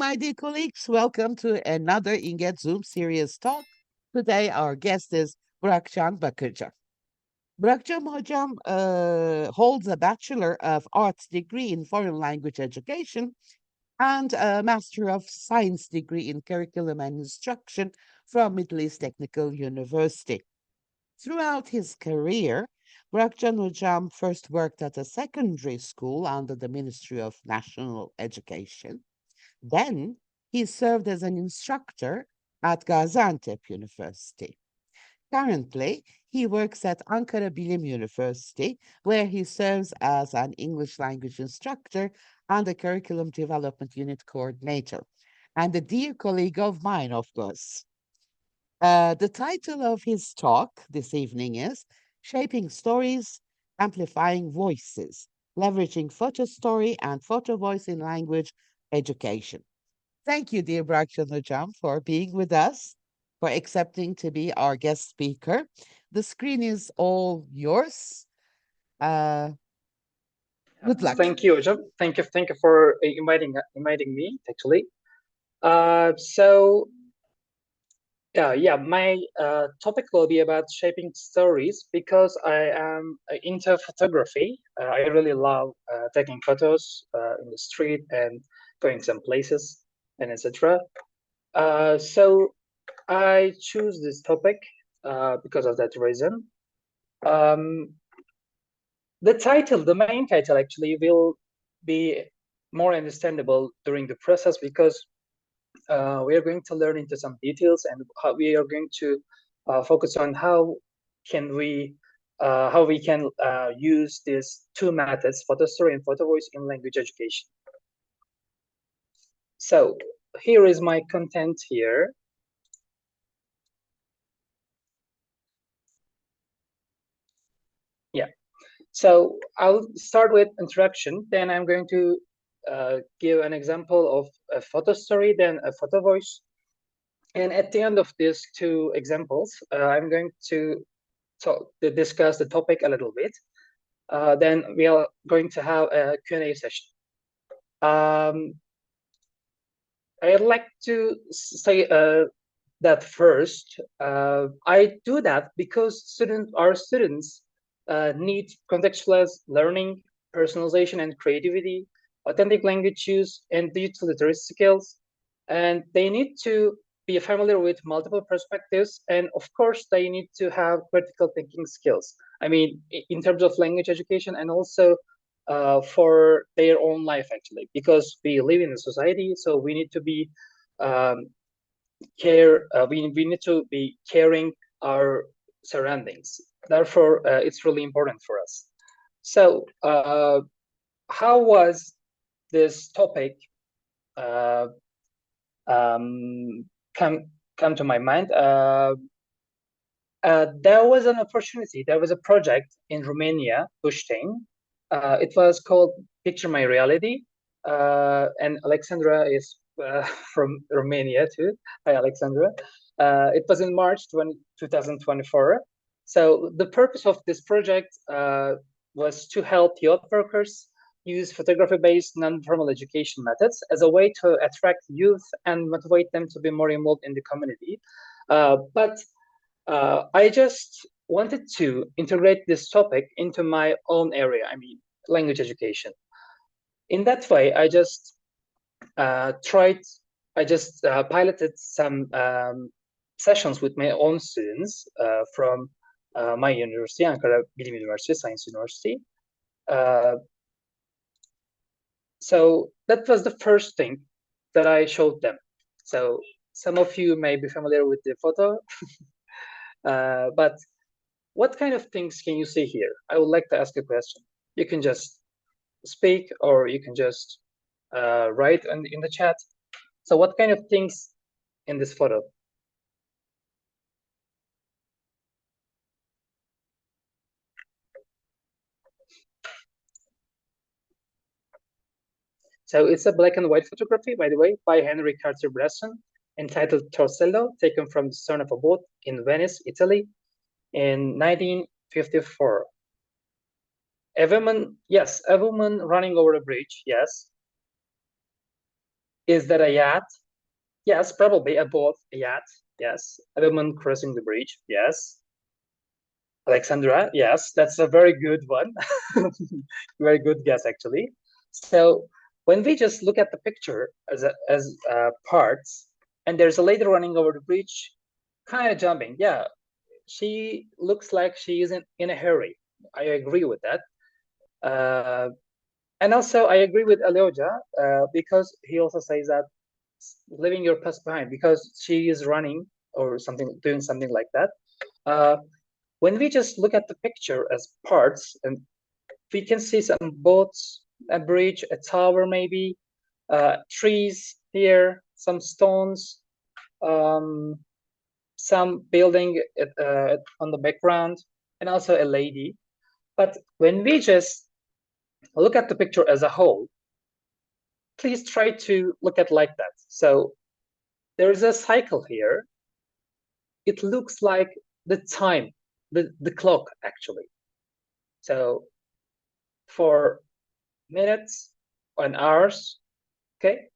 my dear colleagues. Welcome to another Inget Zoom Serious Talk. Today, our guest is Burakcan Bakırcı. Burakcan Hocam holds a Bachelor of Arts degree in Foreign Language Education and a Master of Science degree in Curriculum and Instruction from Middle East Technical University. Throughout his career, Burakcan Hocam first worked at a secondary school under the Ministry of National Education. Then he served as an instructor at Gaziantep University. Currently, he works at Ankara Bilim University, where he serves as an English language instructor and a curriculum development unit coordinator, and a dear colleague of mine, of course. The title of his talk this evening is Shaping Stories, Amplifying Voices, Leveraging Photo Story and Photo Voice in Language Education. Thank you, dear Burakcan Hocam, for being with us, for accepting to be our guest speaker. The screen is all yours. Good luck. Thank you, Hocam. Thank you for inviting me, actually. My topic will be about shaping stories because I am into photography. I really love taking photos in the street and going some places and etc. So I choose this topic because of that reason. The main title actually will be more understandable during the process because we are going to learn into some details and how we are going to focus on how we can use these two methods, photo story and photo voice, in language education. So here is my content here. Yeah. So I'll start with introduction, then I'm going to give an example of a photo story, then a photo voice. And at the end of these two examples, I'm going to discuss the topic a little bit. Then we are going to have a Q&A session. I'd like to say that first. I do that because our students need contextualized learning, personalization and creativity, authentic language use, and digital literacy skills. And they need to be familiar with multiple perspectives. And of course, they need to have critical thinking skills. I mean, in terms of language education and also for their own life, actually, because we live in a society, so we need to be we need to be caring our surroundings. Therefore, it's really important for us. So, how was this topic come to my mind? There was an opportunity. There was a project in Romania, Bushtain. It was called Picture My Reality, and Alexandra is from Romania too. Hi, Alexandra. It was in March 2024. So the purpose of this project was to help youth workers use photography-based non-formal education methods as a way to attract youth and motivate them to be more involved in the community. But I just wanted to integrate this topic into my own area, I mean, language education. In that way, I just piloted some sessions with my own students from my university, Ankara Bilim University, Science University. So that was the first thing that I showed them. So some of you may be familiar with the photo, but what kind of things can you see here? I would like to ask a question. You can just speak or you can just write in the chat. So what kind of things in this photo? So it's a black and white photography, by the way, by Henry Cartier-Bresson, entitled Torcello, taken from the stern of a boat in Venice, Italy, in 1954. A woman, yes, a woman running over a bridge, yes. Is that a yacht? Yes, probably a boat, a yacht. Yes. A woman crossing the bridge. Yes. Alexandra, yes, that's a very good one. Very good guess, actually. So when we just look at the picture as parts, and there's a lady running over the bridge, kind of jumping. Yeah, she looks like she isn't in a hurry. I agree with that. And also, I agree with Alioja because he also says that leaving your past behind because she is running or something, doing something like that. When we just look at the picture as parts, and we can see some boats, a bridge, a tower, maybe trees here, some stones, some building on the background, and also a lady. But when we just look at the picture as a whole, please try to look at like that. So there's a cycle here. It looks like the time, the clock actually. So for minutes and hours, okay,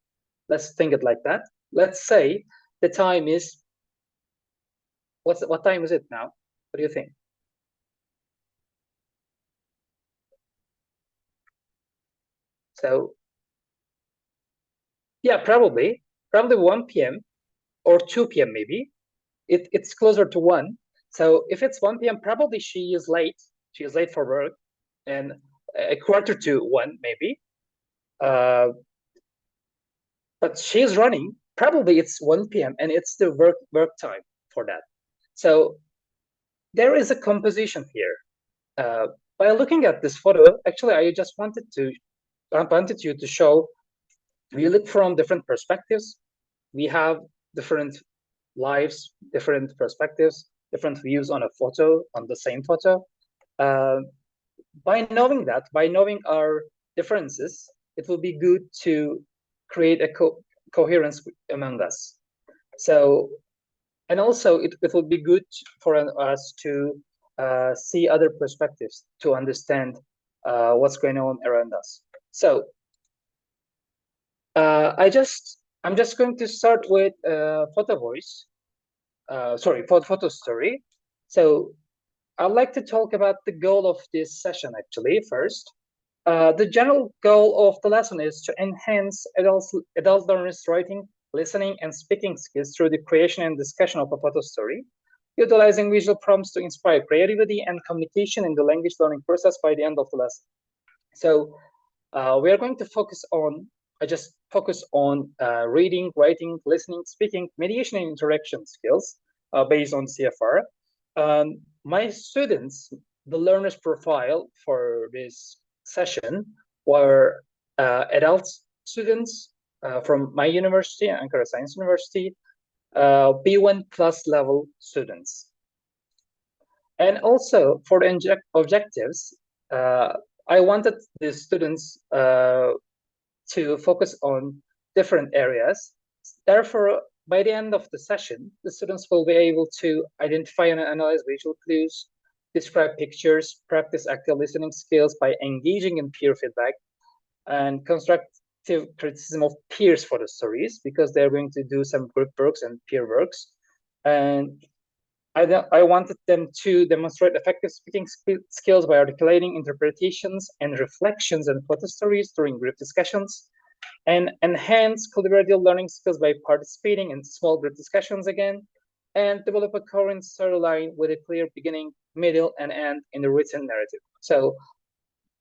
let's think it like that. Let's say the time is, what time is it now? What do you think? So yeah, probably 1 p.m. or 2 p.m. maybe. It's closer to 1. So if it's 1 p.m., probably she is late. She is late for work, and a quarter to 1 maybe. But she's running. Probably it's 1 p.m. and it's the work time for that. So there is a composition here. By looking at this photo, actually, I just wanted you to show. We look from different perspectives. We have different lives, different perspectives, different views on a photo, on the same photo. By knowing our differences, it will be good to create a coherence among us. So, and also it will be good for us to see other perspectives, to understand what's going on around us. So, I'm just going to start with photo voice. Photo story. So I'd like to talk about the goal of this session actually first. The general goal of the lesson is to enhance adult learners' writing, listening, and speaking skills through the creation and discussion of a photo story, utilizing visual prompts to inspire creativity and communication in the language learning process by the end of the lesson. So we are going to focus on, reading, writing, listening, speaking, mediation, and interaction skills based on CFR. My students, the learner's profile for this session were adult students from my university, Ankara Science University, B1 plus level students. And also for the objectives, I wanted the students to focus on different areas. Therefore, by the end of the session, the students will be able to identify and analyze visual clues, describe pictures, practice active listening skills by engaging in peer feedback, and constructive criticism of peers for the stories, because they're going to do some group works and peer works. And I wanted them to demonstrate effective speaking skills by articulating interpretations and reflections and photo stories during group discussions, and enhance collaborative learning skills by participating in small group discussions again, and develop a coherent storyline with a clear beginning, middle, and end in the written narrative. So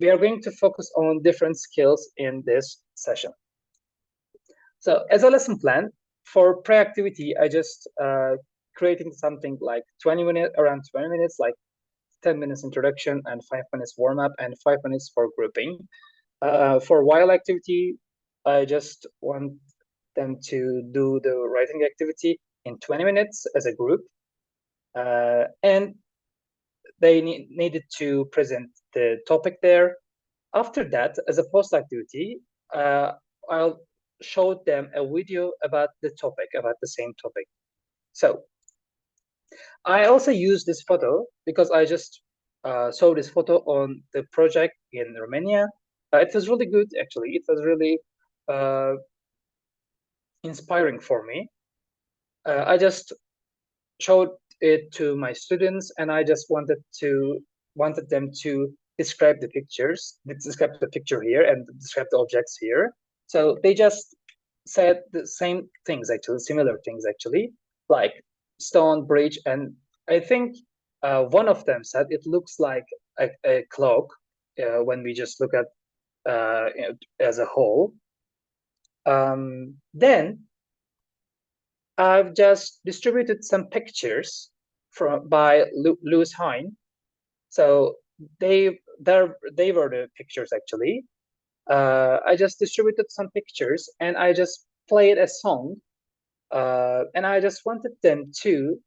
we are going to focus on different skills in this session. So as a lesson plan, for pre-activity, I just creating something like around 20 minutes, like 10 minutes introduction and 5 minutes warm-up and 5 minutes for grouping. For while activity, I just want them to do the writing activity in 20 minutes as a group. And they needed to present the topic there. After that, as a post-activity, I'll show them a video about the topic, about the same topic. So I also use this photo because I just saw this photo on the project in Romania. It was really good, actually. It was really inspiring for me. I just showed it to my students, and I just wanted them to describe the pictures, describe the picture here, and describe the objects here. So they just said the same things, actually, similar things, actually, like stone, bridge, and I think one of them said it looks like a clock when we just look at as a whole. Then I've just distributed some pictures by Lewis Hine. So they were the pictures, actually. I just distributed some pictures, and I just played a song, and I just wanted them to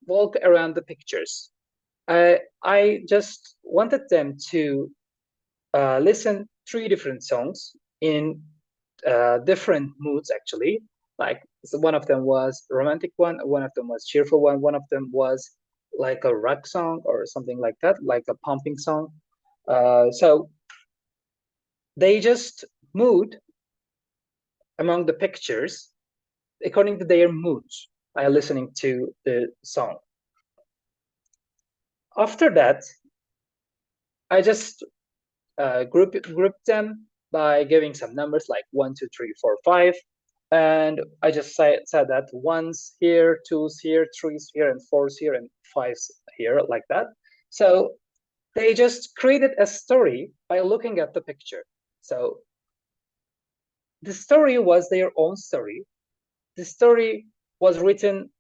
walk around the pictures. I just wanted them to listen 3 different songs in different moods, actually. Like, so one of them was romantic one of them was cheerful one of them was like a rock song or something like that, like a pumping song. So they just moved among the pictures according to their moods by listening to the song. After that, I just grouped them by giving some numbers like 1, 2, 3, 4, 5. And I just said that 1's here, 2's here, 3's here, and 4's here, and 5's here, like that. So they just created a story by looking at the picture. So the story was their own story. The story was written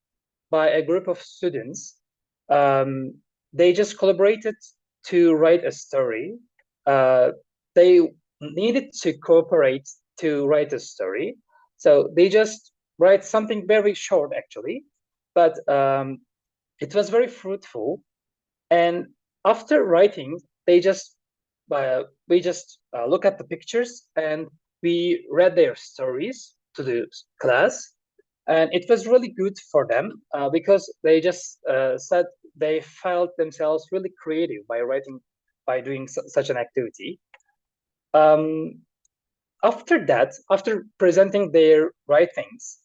by a group of students. They just collaborated to write a story. They needed to cooperate to write a story. So they just write something very short, actually, but it was very fruitful. And after writing, we just look at the pictures, and we read their stories to the class. And it was really good for them because they just said they felt themselves really creative by doing such an activity. After that, after presenting their writings,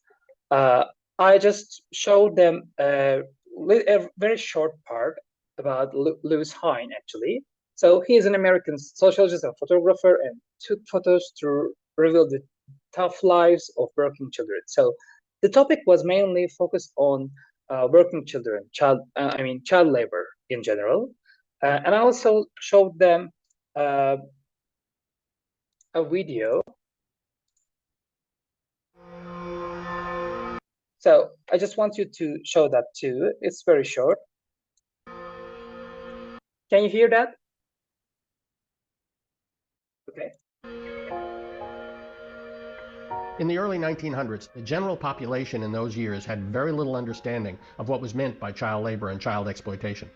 I just showed them a very short part about Lewis Hine, actually. So he is an American sociologist and photographer, and took photos to reveal the tough lives of working children. So the topic was mainly focused on working children, child labor in general. And I also showed them a video. So I just want you to show that too. It's very short. Can you hear that? Okay. In the early 1900s, the general population in those years had very little understanding of what was meant by child labor and child exploitation.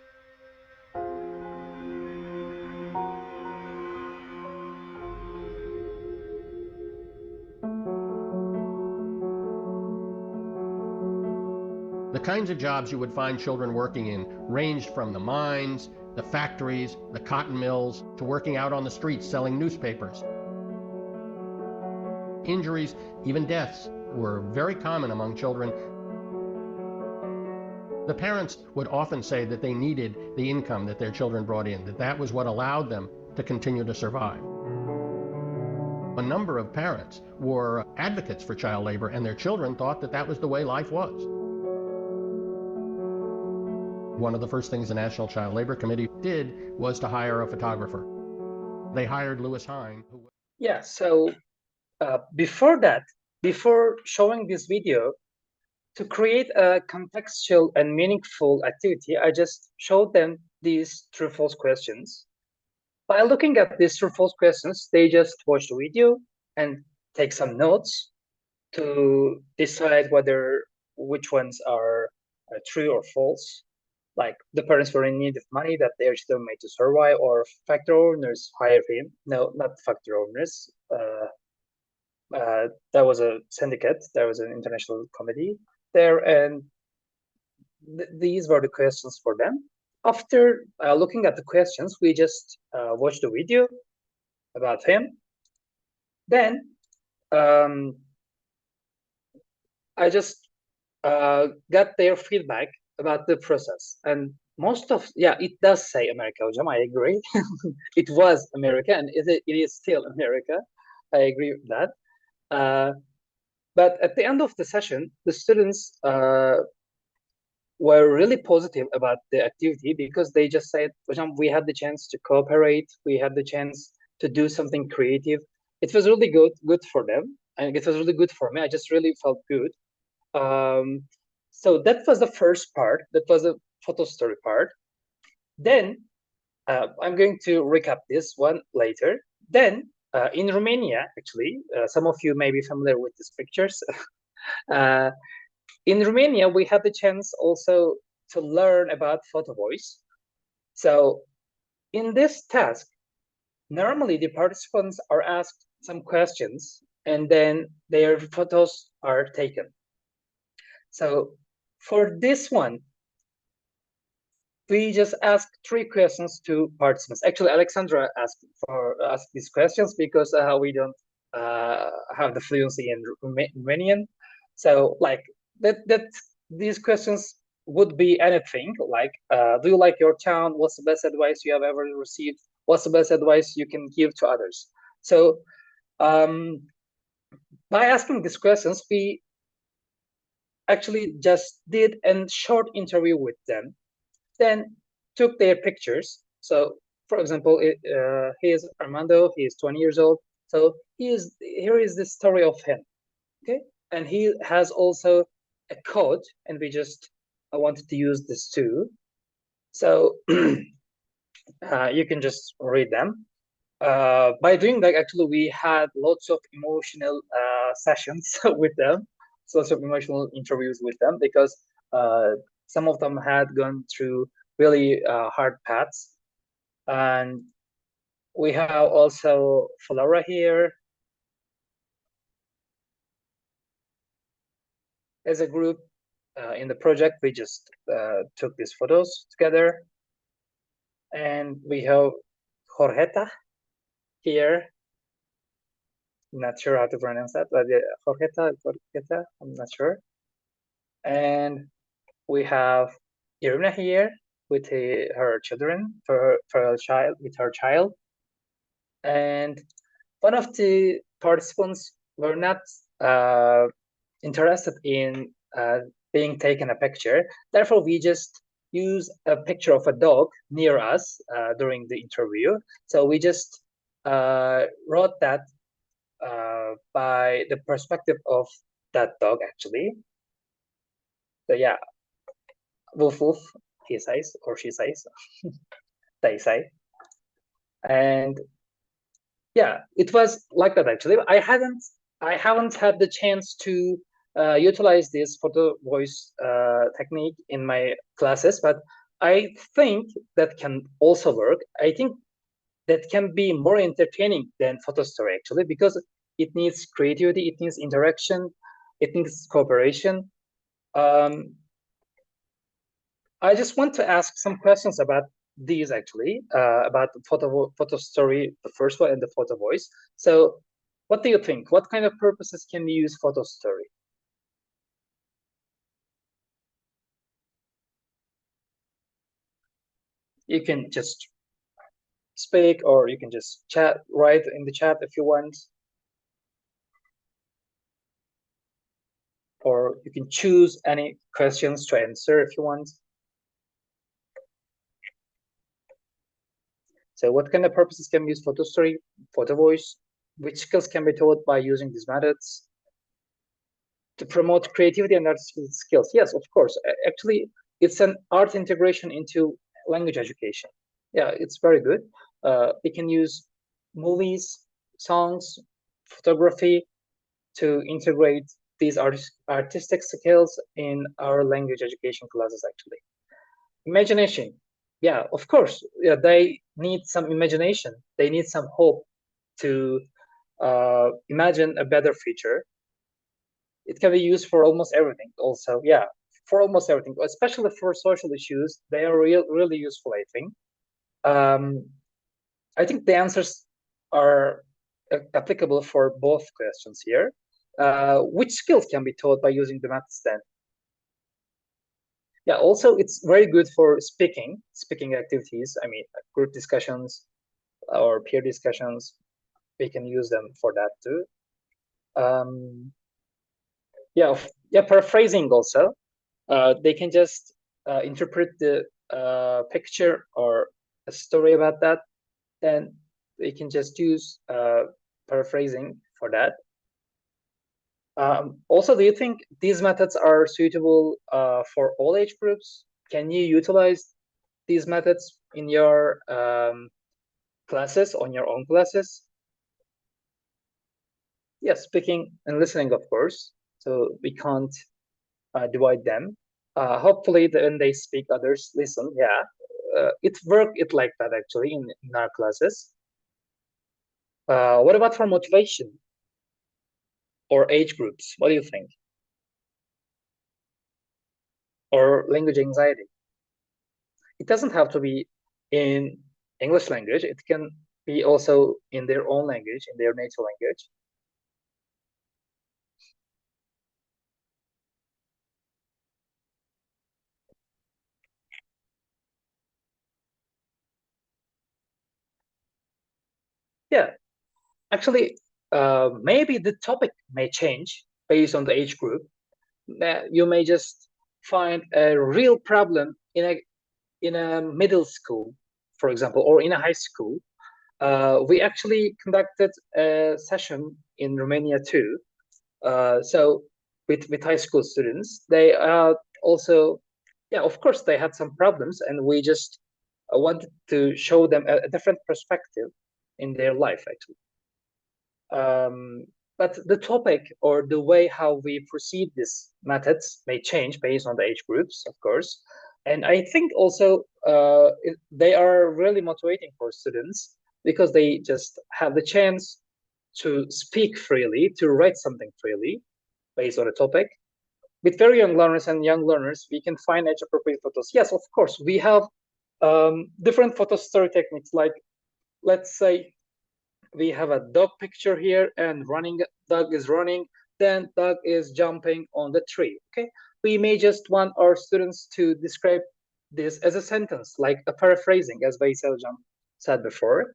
The kinds of jobs you would find children working in ranged from the mines, the factories, the cotton mills, to working out on the streets selling newspapers. Injuries, even deaths, were very common among children. The parents would often say that they needed the income that their children brought in, that was what allowed them to continue to survive. A number of parents were advocates for child labor, and their children thought that that was the way life was. One of the first things the National Child Labor Committee did was to hire a photographer. They hired Lewis Hine. Yeah, so before that, before showing this video, to create a contextual and meaningful activity, I just showed them these true-false questions. By looking at these true-false questions, they just watch the video and take some notes to decide which ones are true or false. Like, the parents were in need of money that their children made to survive, or factory owners hired him. No, not factory owners. That was a syndicate. There was an international committee there, and these were the questions for them. After looking at the questions, we just watched the video about him. Then I just got their feedback about the process, and most of, yeah, it does say America hocam, I agree. It was America, and it is still America. I agree with that. But at the end of the session, the students were really positive about the activity, because they just said, hocam, we had the chance to cooperate, we had the chance to do something creative. It was really good for them, and it was really good for me. I just really felt good. So that was the first part. That was the photo story part. Then I'm going to recap this one later. Then in Romania, actually, some of you may be familiar with these pictures. In Romania, we had the chance also to learn about photo voice. So in this task, normally the participants are asked some questions, and then their photos are taken. So for this one, we just asked 3 questions to participants. Actually, Alexandra asked these questions because we don't have the fluency in Romanian. So like that these questions would be anything like, do you like your town? What's the best advice you have ever received? What's the best advice you can give to others? So by asking these questions, we actually just did a short interview with them, then took their pictures. So for example, he is Armando, he is 20 years old. So here is the story of him, okay? And he has also a code, and I wanted to use this too. So you can just read them. By doing that, actually, we had lots of emotional sessions with them, lots of emotional interviews with them, because some of them had gone through really hard paths. And we have also Flora here. As a group in the project, we just took these photos together. And we have Jorgeta here. Not sure how to pronounce that, but Jorgeta, I'm not sure. And we have Irina here with her children, with her child. And one of the participants were not interested in being taken a picture. Therefore, we just use a picture of a dog near us during the interview. So we just wrote that by the perspective of that dog, actually. So yeah, woof woof, he says, or she says, they say. And yeah, it was like that, actually. I haven't had the chance to utilize this photo voice technique in my classes, but I think that can also work. I think that can be more entertaining than photo story, actually, because it needs creativity, it needs interaction, it needs cooperation. I just want to ask some questions about these, actually, about the photo story, the first one, and the photo voice. So what do you think? What kind of purposes can we use photo story? You can just speak, or you can just write in the chat if you want. Or you can choose any questions to answer if you want. So what kind of purposes can we use photo story, photo voice? Which skills can be taught by using these methods? To promote creativity and artistic skills. Yes, of course. Actually, it's an art integration into language education. Yeah, it's very good. We can use movies, songs, photography to integrate these artistic skills in our language education classes, actually. Imagination. Yeah, of course. Yeah, they need some imagination. They need some hope to imagine a better future. It can be used for almost everything also. Yeah, for almost everything, especially for social issues. They are really useful, I think. I think the answers are applicable for both questions here. which skills can be taught by using the methods then? Yeah, also it's very good for speaking activities. I mean, group discussions or peer discussions, we can use them for that too. Yeah, paraphrasing also. They can just interpret the picture or a story about that, then they can just use paraphrasing for that. Also, do you think these methods are suitable for all age groups? Can you utilize these methods in your classes, on your own classes? Yes, speaking and listening, of course. So we can't divide them. Hopefully, when they speak, others listen. Yeah, it worked like that actually in our classes. What about for motivation or age groups? What do you think? Or language anxiety? It doesn't have to be in English language. It can be also in their own language, in their native language. Yeah, actually, maybe the topic may change based on the age group. You may just find a real problem in a middle school, for example, or in a high school. We actually conducted a session in Romania too. So with high school students, they also, yeah, of course, they had some problems, and we just wanted to show them a different perspective in their life, actually. But the topic or the way how we proceed these methods may change based on the age groups, of course. And I think also they are really motivating for students because they just have the chance to speak freely, to write something freely based on a topic. With very young learners and young learners, we can find age-appropriate photos. Yes, of course, we have different photo story techniques. Like, let's say we have a dog picture here, and dog is running, then dog is jumping on the tree. Okay, we may just want our students to describe this as a sentence, like a paraphrasing, as Veyselcan said before.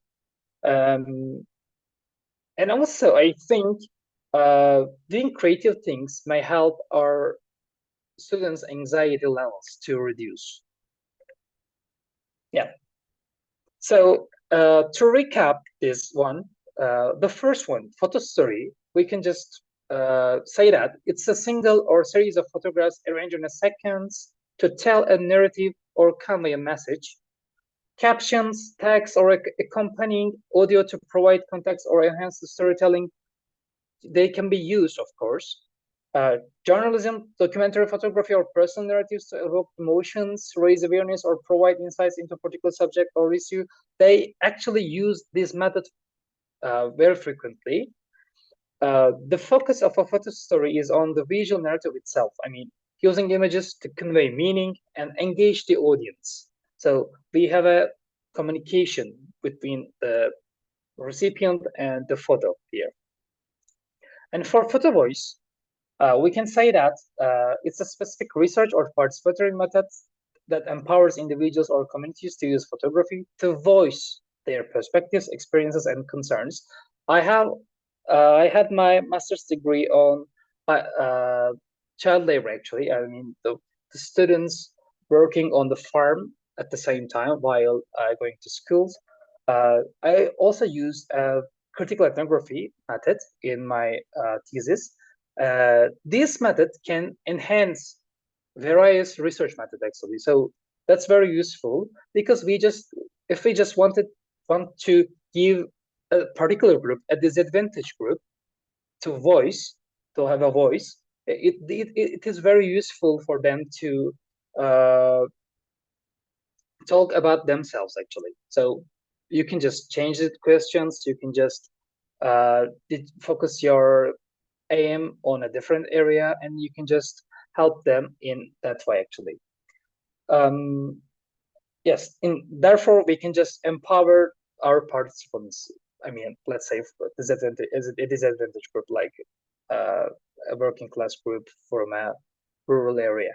And also, I think doing creative things may help our students' anxiety levels to reduce. Yeah. So to recap this one, the first one, photo story, we can just say that it's a single or series of photographs arranged in a sequence to tell a narrative or convey a message. Captions, text, or accompanying audio to provide context or enhance the storytelling, they can be used, of course. Journalism, documentary photography, or personal narratives to evoke emotions, raise awareness, or provide insights into a particular subject or issue, they actually use this method very frequently. The focus of a photo story is on the visual narrative itself. I mean, using images to convey meaning and engage the audience. So we have a communication between the recipient and the photo here. And for photo voice, we can say that it's a specific research or participatory method that empowers individuals or communities to use photography to voice their perspectives, experiences, and concerns. I had my master's degree on child labor, actually. I mean, the students working on the farm at the same time while going to schools. I also used a critical ethnography method in my thesis. This method can enhance various research methods, actually. So that's very useful because if we just want to give a particular group, a disadvantaged group, to have a voice, it is very useful for them to talk about themselves, actually. So you can just change the questions. You can just focus your aim on a different area, and you can just help them in that way, actually. Yes, therefore we can just empower our participants. I mean, let's say a disadvantaged group, like a working class group from a rural area.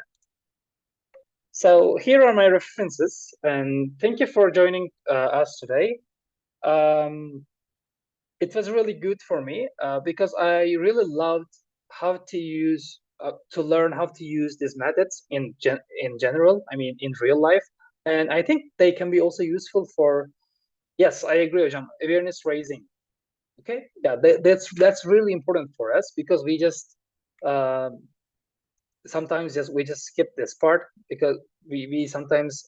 So here are my references, and thank you for joining us today. It was really good for me because I really loved how to use to learn how to use these methods in general. I mean, in real life, and I think they can be also useful for. Yes, I agree, Hocam. Awareness raising. Okay, yeah, that's really important for us because we just sometimes we just skip this part because we sometimes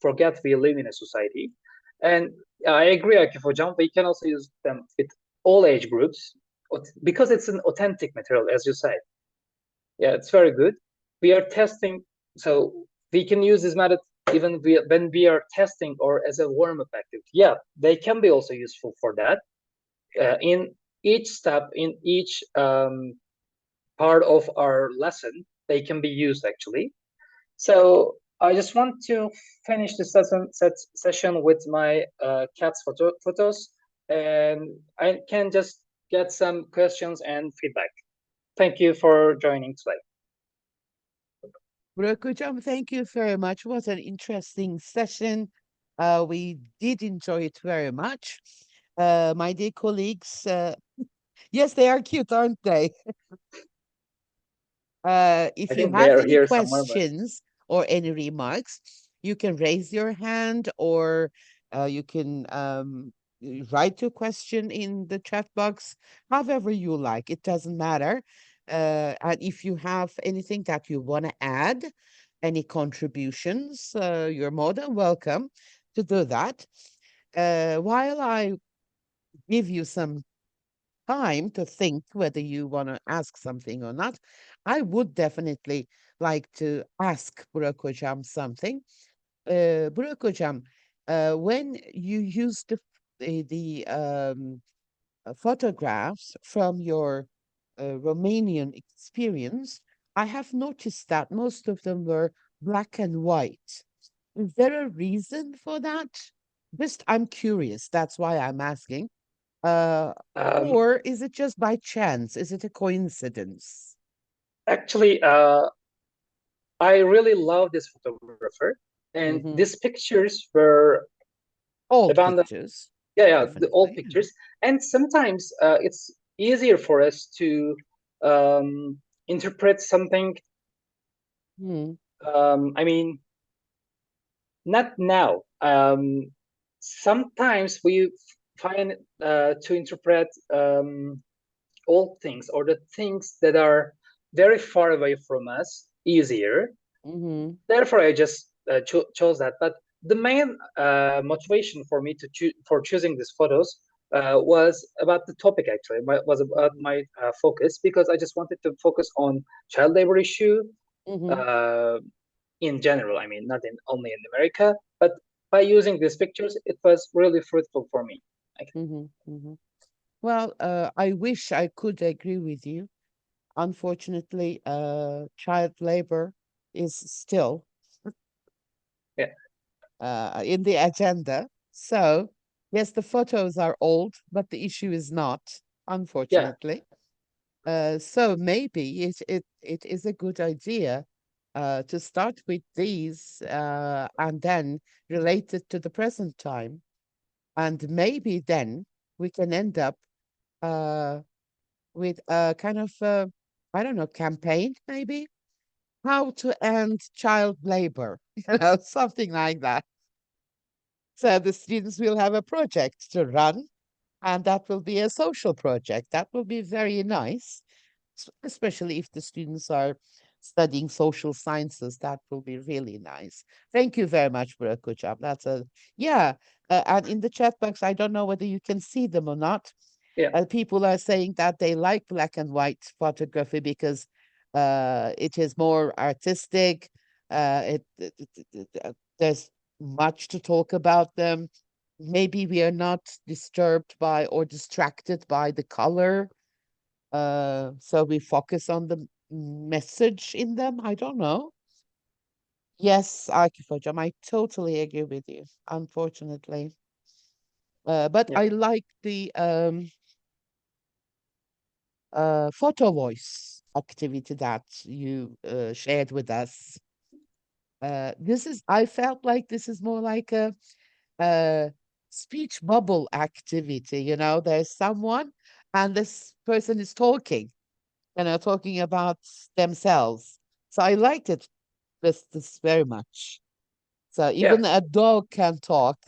forget we live in a society. And I agree, Akif Hocam, we can also use them with all age groups because it's an authentic material, as you said. Yeah, it's very good. We are testing, so we can use this method even when we are testing or as a warm-up activity. Yeah, they can be also useful for that. In each step, in each part of our lesson, they can be used actually. So I just want to finish the session with my cat's photos, and I can just get some questions and feedback. Thank you for joining today. Burakcan, thank you very much. It was an interesting session. We did enjoy it very much. My dear colleagues, yes, they are cute, aren't they? If I you think they have are any here somewhere, but questions or any remarks, you can raise your hand or you can write your question in the chat box, however you like. It doesn't matter. And if you have anything that you want to add, any contributions, you're more than welcome to do that. While I give you some time to think whether you want to ask something or not, I would definitely like to ask Burak Hocam something. Burak Hocam, when you use the photographs from your Romanian experience, I have noticed that most of them were black and white. Is there a reason for that? Just, I'm curious. That's why I'm asking. Uh, um, or is it just by chance? Is it a coincidence? actually, I really love this photographer, and Mm-hmm. these pictures were Old abandoned. pictures, Yeah, the old definitely. pictures, and sometimes it's easier for us to interpret something. Mm-hmm. I mean, not now. Sometimes we find to interpret old things or the things that are very far away from us easier. Mm-hmm. Therefore, I just chose that. But the main motivation for me to choosing these photos was about the topic. Actually, was about my focus because I just wanted to focus on child labor issue Mm-hmm. uh, in general. I mean, not only in America, but by using these pictures, it was really fruitful for me. Mm-hmm. Mm-hmm. Well, I wish I could agree with you. Unfortunately, child labor is still Yeah, in the agenda. So, yes, the photos are old, but the issue is not, yeah, unfortunately. So maybe it is a good idea to start with these and then relate it to the present time. And maybe then we can end up uh, with a kind of, I don't know, campaign, maybe? How to end child labor, something like that. So the students will have a project to run, and that will be a social project. That will be very nice, especially if the students are studying social sciences. That will be really nice. Thank you very much, Burakcan. That's a, yeah. And in the chat box, I don't know whether you can see them or not. yeah. People are saying that they like black and white photography because it is more artistic. There's much to talk about them. Maybe we are not disturbed by or distracted by the color. So we focus on the message in them. I don't know. Yes, Akif Hocam, I totally agree with you, unfortunately. But Yeah. I like photo voice activity that you shared with us. I felt like this is more like a speech bubble activity. You know, there's someone and this person is talking, you know, talking about themselves. So I liked it this very much. So Yeah, even a dog can talk.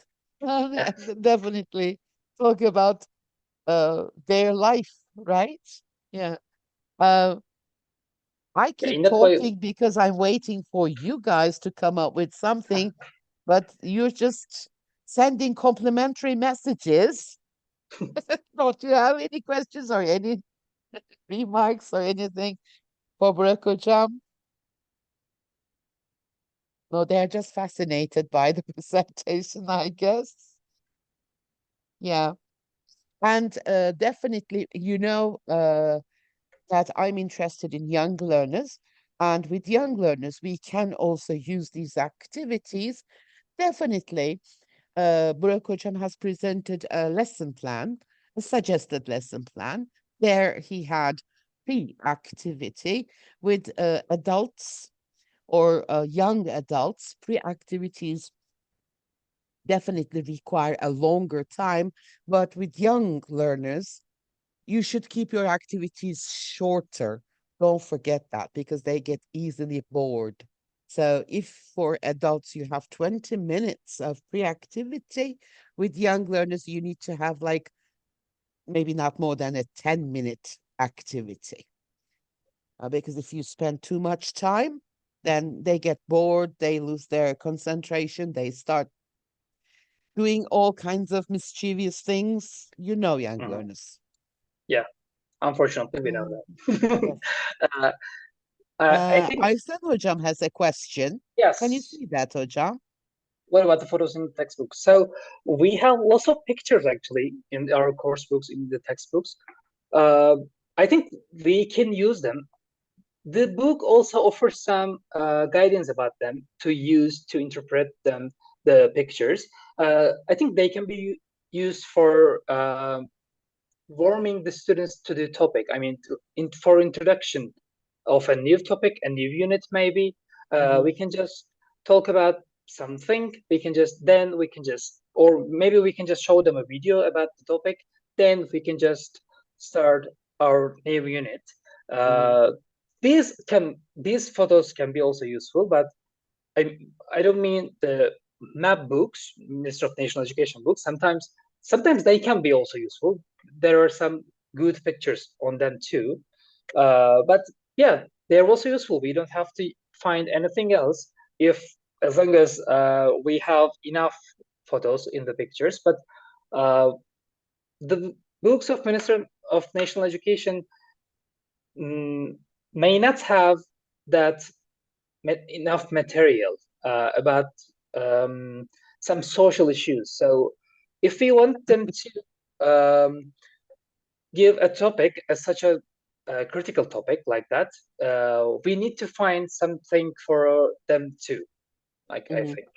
Definitely talk about their life, right? Yeah. Uh, I yeah. keep In that way, talking because I'm waiting for you guys to come up with something, but you're just sending complimentary messages. Don't you have any questions or any remarks or anything for Burakcan? No, they're just fascinated by the presentation, I guess. Yeah. And definitely, you know, that I'm interested in young learners. And with young learners, we can also use these activities. Definitely, Burakcan has presented a lesson plan, a suggested lesson plan. There he had pre-activity with adults or young adults. Pre-activities definitely require a longer time, but with young learners, you should keep your activities shorter. Don't forget that because they get easily bored. So if for adults you have 20 minutes of pre-activity, with young learners you need to have like maybe not more than a 10-minute activity. Because if you spend too much time, then they get bored, they lose their concentration, they start doing all kinds of mischievous things. You know, young mhm. learners. Yeah, unfortunately, we know Mm, that. yes. uh, I think, Aysen Hocam has a question. Can you yes. see that, Hocam? What about the photos in the textbook? So we have lots of pictures actually in our course books, in the textbooks. Uh, I think we can use them. The book also offers some guidance about them to use to interpret them, the pictures. I think they can be used for warming the students to the topic. I mean, for introduction of a new topic, a new unit, maybe Mhm, we can just talk about something. We can just, or maybe we can just show them a video about the topic. Then we can just start our new unit. mhm, Uh, these photos can be also useful, but I don't mean the map books, Ministry of National Education books. Sometimes they can be also useful. There are some good pictures on them too. But yeah, they're also useful. We don't have to find anything else if as long as we have enough photos in the pictures. But uh, the books of Ministry of National Education may not have that enough material about some social issues. So if we want them to give a topic as such a critical topic like that, we need to find something for them too, like I mhm. think.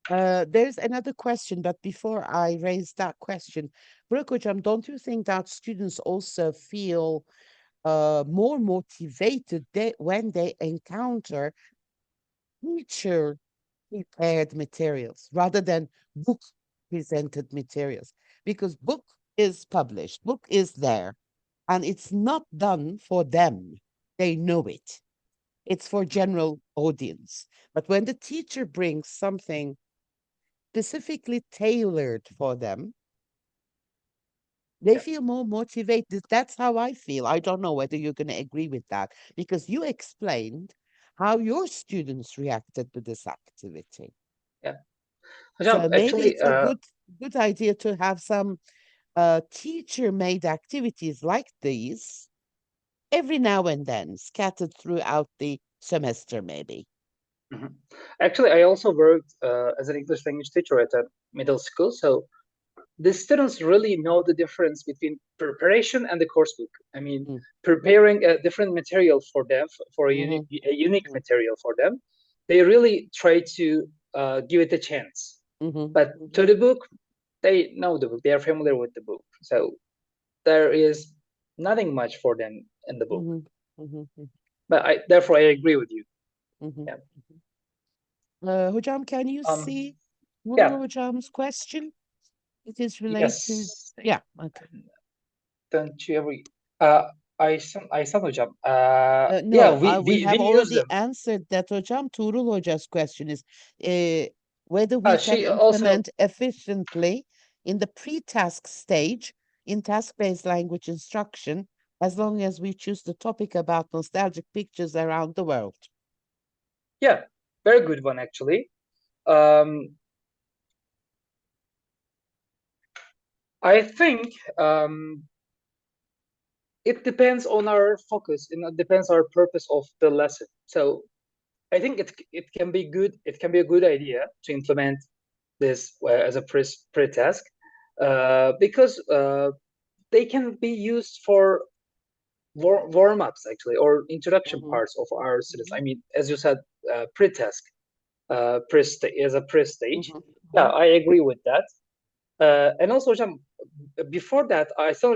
There's another question, but before I raise that question, Burak Hocam, don't you think that students also feel more motivated when they encounter teacher prepared materials rather than book presented materials? Because book is published, book is there, and it's not done for them. They know it. It's for general audience. But when the teacher brings something specifically tailored for them, they Yeah, feel more motivated. That's how I feel. I don't know whether you're going to agree with that because you explained how your students reacted to this activity. yeah. So Hocam, maybe actually, it's a good idea to have some teacher made activities like these every now and then, scattered throughout the semester, maybe. mhm. Actually, I also worked as an English language teacher at a middle school, so the students really know the difference between preparation and the course book. I mean, Mm, preparing a different material for them, for mhm, a unique mm, material for them, they really try to give it a chance. mhm, But to mhm, the book, they know the book, they are familiar with the book. So there is nothing much for them in the book. But therefore I agree with you. Yeah. Hocam, can you see yeah. Vurur Hocam's question? It is related. Yes. Yeah. Okay. Don't you ever? Aysan hocam. No, yeah, we have we use already them. answered that, Hocam. Tuğrul Hoca's question is whether we can She also implement efficiently in the pre-task stage in task-based language instruction as long as we choose the topic about nostalgic pictures around the world. Yeah, very good one actually. I think it depends on our focus and it depends our purpose of the lesson. So I think it can be good. It can be a good idea to implement this as a pre-task because they can be used for warm-ups actually, or introduction parts of our students. I mean, as you said, pre-task, as a pre-stage. Yeah, I agree with that. And also, before that, I saw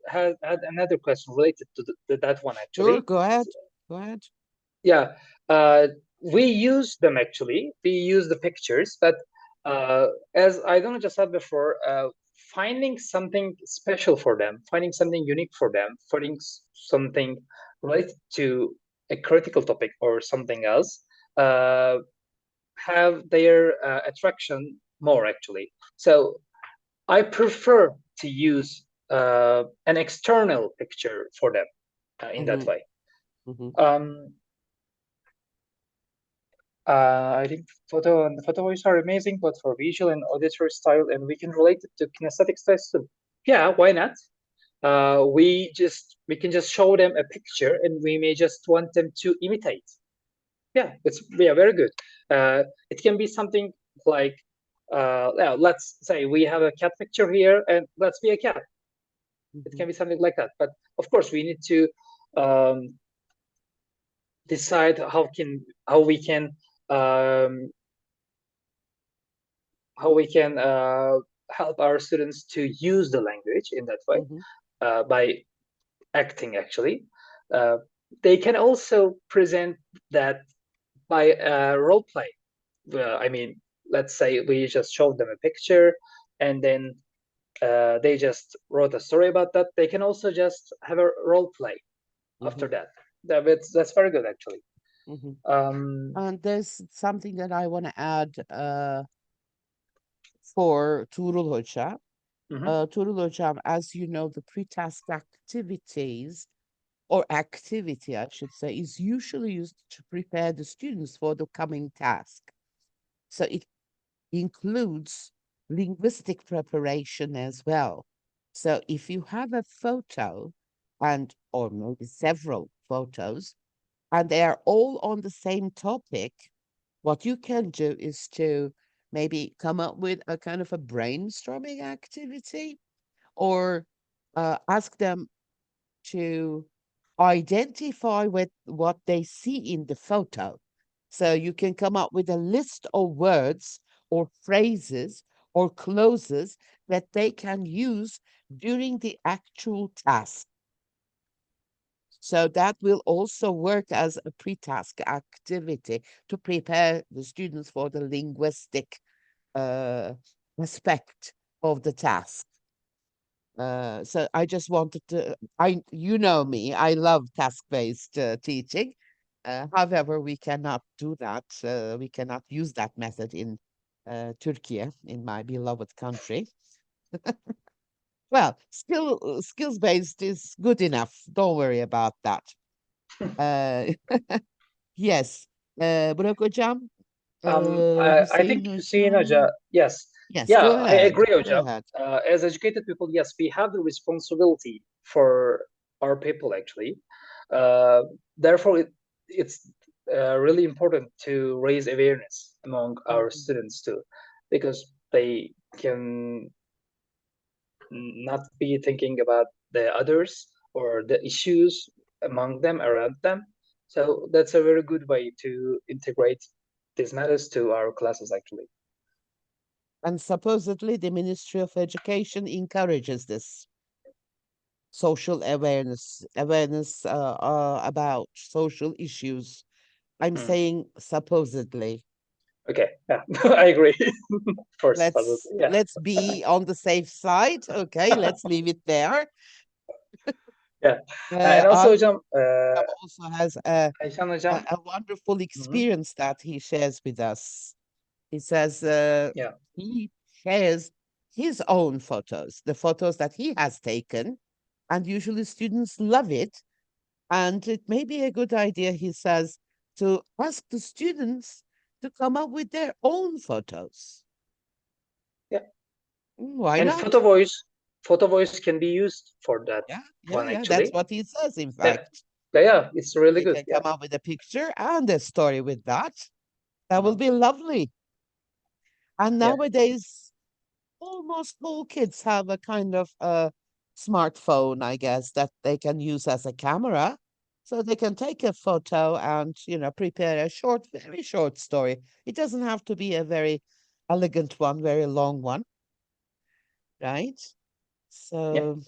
had another question related to that one actually. Sure, go ahead. Go ahead. Yeah, we use them actually. We use the pictures, but as I don't know, just said before, finding something special for them, finding something unique for them, finding something related to a critical topic or something else, have their attraction more actually. So I prefer to use an external picture for them in that way. I think photo and photo voice are amazing, but for visual and auditory style, and we can relate it to kinesthetic styles too. Yeah, why not? We can just show them a picture, and we may just want them to imitate. Yeah, it's very good. It can be something like, let's say we have a cat picture here, and let's be a cat. It can be something like that. But of course, we need to decide how we can help our students to use the language in that way by acting actually. They can also present that by role play. I mean, let's say we just showed them a picture and then they just wrote a story about that. They can also just have a role play after that. That's very good actually. And there's something that I want to add for Tuğrul Hoca. Tuğrul Hocam, as you know, the pre-task activities or activity, I should say, is usually used to prepare the students for the coming task. So it includes linguistic preparation as well. So if you have a photo or maybe several photos, and they are all on the same topic, what you can do is to maybe come up with a kind of a brainstorming activity or ask them to identify with what they see in the photo. So you can come up with a list of words or phrases or clauses that they can use during the actual task. So that will also work as a pre-task activity to prepare the students for the linguistic aspect of the task. So I just wanted to, you know me, I love task-based teaching. However, we cannot do that. We cannot use that method in Turkey, in my beloved country. Well, skills-based is good enough. Don't worry about that. Yes. Burak Hocam, I think Hüseyin Hoca, yes. Yes, yeah, go I ahead. agree, Go Hoca. ahead. As educated people, yes, we have the responsibility for our people actually. Therefore, it's really important to raise awareness among our students too, because they can not be thinking about the others or the issues among them, around them. So that's a very good way to integrate these matters to our classes actually. And supposedly the Ministry of Education encourages this. social awareness, about social issues. I'm saying supposedly. Okay, yeah, I agree. First, yeah. Let's be on the safe side. Okay, let's leave it there. Yeah, and also hocam, also has Ayşen hocam, a wonderful experience that he shares with us. He says yeah, he shares his own photos, the photos that he has taken, and usually students love it. And it may be a good idea, he says, to ask the students to come up with their own photos. yeah, Why and not? photo voice can be used for that one Yeah. actually. That's what he says, in Yeah, fact. yeah, it's really They good. can Yeah, come up with a picture and a story with that. That will Mhm. be lovely. And Yeah, nowadays, almost all kids have a kind of a smartphone, I guess, that they can use as a camera. So they can take a photo and, prepare a short, very short story. It doesn't have to be a very elegant one, very long one, right? yeah, So,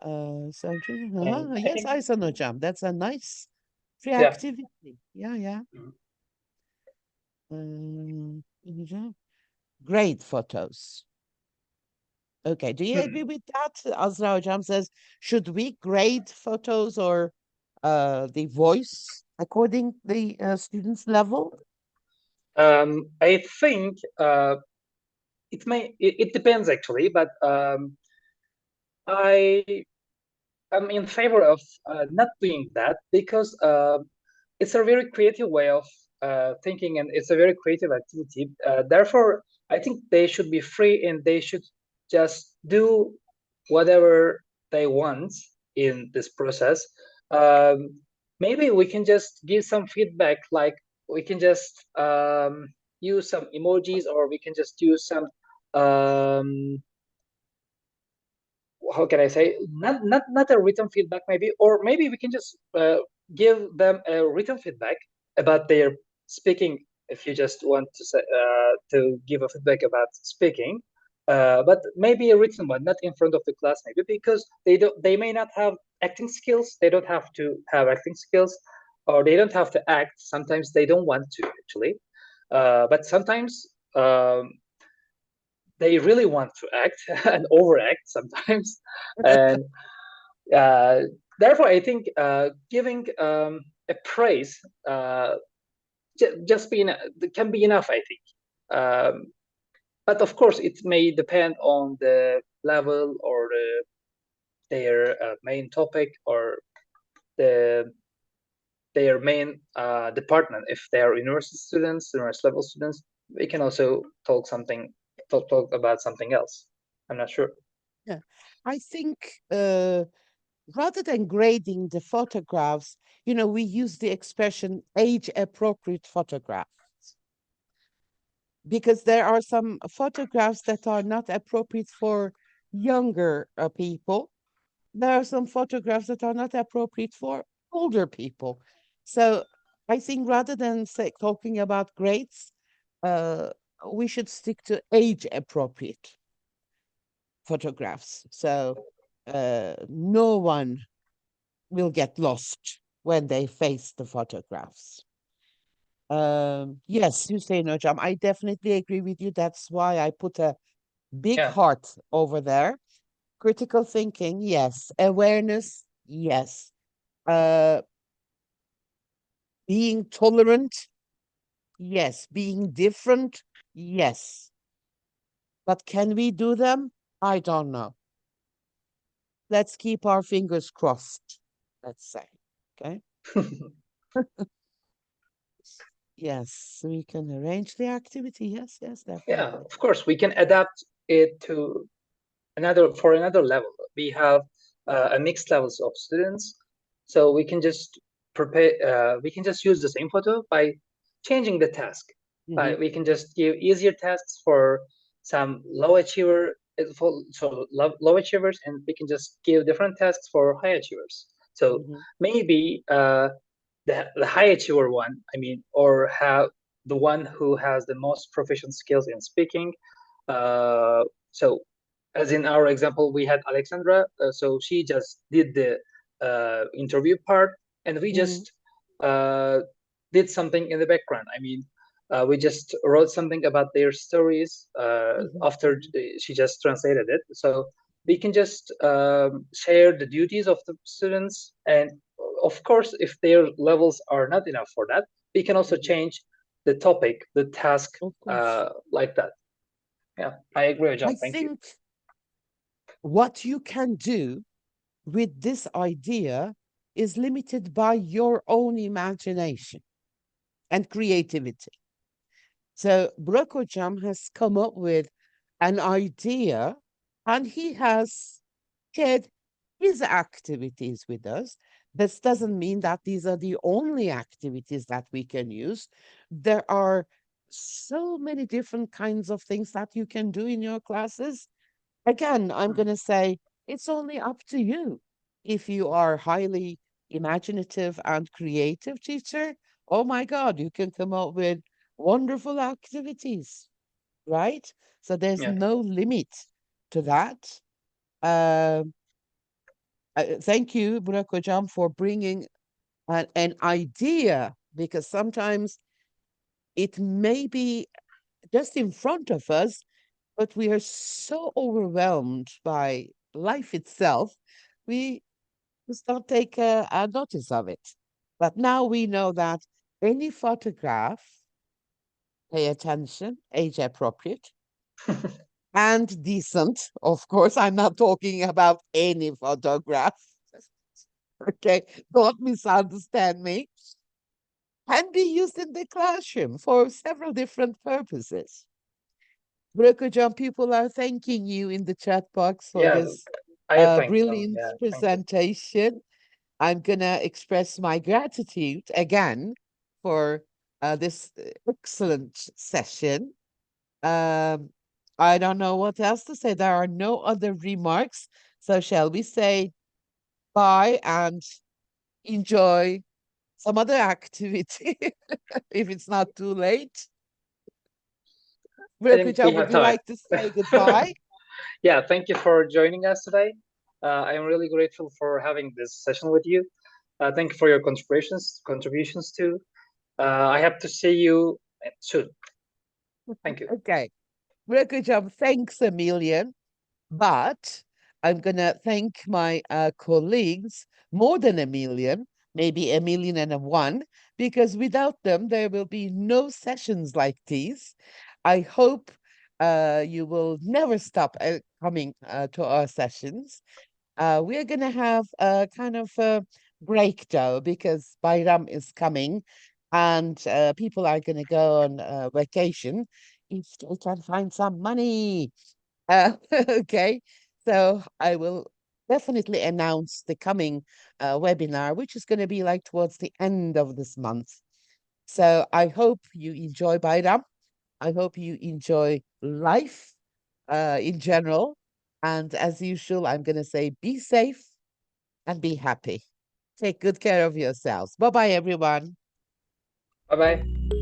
and I yes, think, Aysan Hocam, that's a nice free yeah. activity. Yeah. Mhm. Hocam, great photos. Okay, do you agree with that? Azra Hocam says, should we grade photos or the voice according the student's level? I think it depends actually, but I am in favor of not doing that because it's a very creative way of thinking, and it's a very creative activity. Therefore, I think they should be free and they should just do whatever they want in this process. Maybe we can just give some feedback, like we can just use some emojis, or we can just use some how can I say, not a written feedback maybe, or maybe we can just give them a written feedback about their speaking. If you just want to say to give a feedback about speaking, but maybe a written one, not in front of the class, maybe because they may not have acting skills. They don't have to have acting skills, or they don't have to act. Sometimes they don't want to actually, but sometimes. They really want to act and overact sometimes, and uh, therefore I think giving a praise just can be enough, I think. But of course it may depend on the level, or their main topic, or their main department. If they are university students, university level students, we can also talk about something else. I'm not sure. Yeah, I think rather than grading the photographs, we use the expression age appropriate photographs because there are some photographs that are not appropriate for younger people. There are some photographs that are not appropriate for older people. So I think rather than talking about grades, uh, we should stick to age appropriate photographs. So no one will get lost when they face the photographs. Yes, Hussein Hocam, I definitely agree with you. That's why I put a big Yeah, heart over there. Critical thinking, yes. Awareness, yes. Uh, being tolerant, yes. Being different, yes. But can we do them? I don't know. Let's keep our fingers crossed, let's say. Okay. Yes, we can arrange the activity. Yes, yeah, definitely. of course we can adapt it to another level. We have a mixed levels of students, so we can just we can just use the same photo by changing the task. We can just give easier tasks for some low achiever, low achievers, and we can just give different tasks for high achievers. So maybe the high achiever one, I mean, or have the one who has the most proficient skills in speaking. So as in our example, we had Alexandra, so she just did the interview part, and we just did something in the background. I mean, we just wrote something about their stories after she just translated it. So we can just share the duties of the students, and of course, if their levels are not enough for that, we can also change the topic, the task, like that. Yeah, I agree, John. Thank you. What you can do with this idea is limited by your own imagination and creativity. So Burak Hocam has come up with an idea, and he has shared his activities with us. This doesn't mean that these are the only activities that we can use. There are so many different kinds of things that you can do in your classes. Again, I'm going to say it's only up to you. If you are highly imaginative and creative teacher, oh my God, you can come up with wonderful activities, right? So there's no limit to that. Thank you, Burak Hocam, for bringing an idea, because sometimes it may be just in front of us, but we are so overwhelmed by life itself, we just don't take a notice of it. But now we know that any photograph, pay attention, age appropriate and decent. Of course, I'm not talking about any photograph. Okay, don't misunderstand me. Can be used in the classroom for several different purposes. Burak, people are thanking you in the chat box for this I thank them. brilliant Yeah, presentation. I'm going to express my gratitude again for this excellent session. I don't know what else to say. There are no other remarks. So shall we say bye and enjoy some other activity if it's not too late? I think we Burak, would have you time. like to say goodbye? Yeah, thank you for joining us today. I'm really grateful for having this session with you. Thank you for your contributions too. I have to see you soon. Thank you. Okay. Burak, thanks a million. But I'm going to thank my colleagues, more than a million, maybe a million and a one, because without them, there will be no sessions like these. I hope you will never stop coming to our sessions. We are going to have a kind of a break, though, because Bayram is coming and people are going to go on vacation if they can find some money. Okay, so I will definitely announce the coming webinar, which is going to be like towards the end of this month. So I hope you enjoy Bayram. I hope you enjoy life in general. And as usual, I'm going to say be safe and be happy. Take good care of yourselves. Bye bye, everyone. Bye bye.